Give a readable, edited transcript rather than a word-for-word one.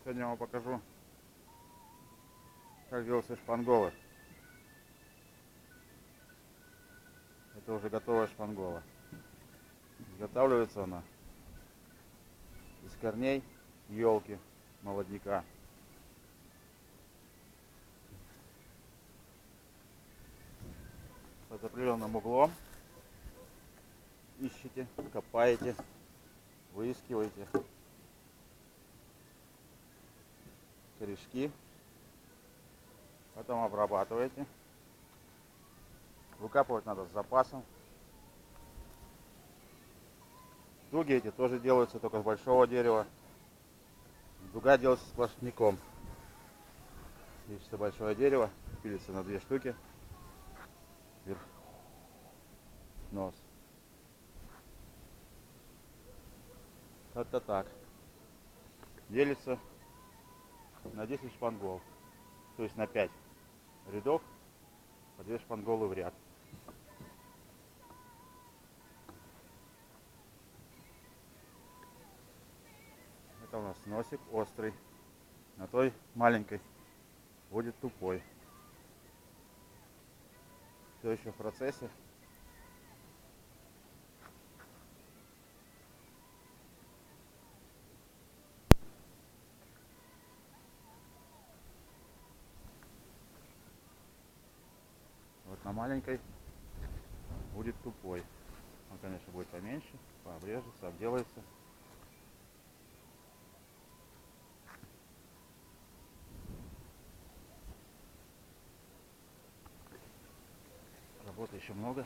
Сегодня я вам покажу, как делаются шпанголы. Это уже готовая шпангола. Изготавливается она из корней елки, молодняка. Под определенным углом ищете, копаете, выискиваете корешки, потом обрабатываете. Выкапывать надо с запасом. Дуги эти тоже делаются только с большого дерева. Дуга делается сплошняком. Ищется большое дерево, пилится на 2 штуки. Вверх, нос. Как-то так. Делится на 10 шпангол. То есть на 5 рядов по 2 шпанголы в ряд. Это у нас носик острый. На той маленькой будет тупой. Все еще в процессе. Вот на маленькой будет тупой. Он, конечно, будет поменьше, пообрежется, обделается. Работы еще много.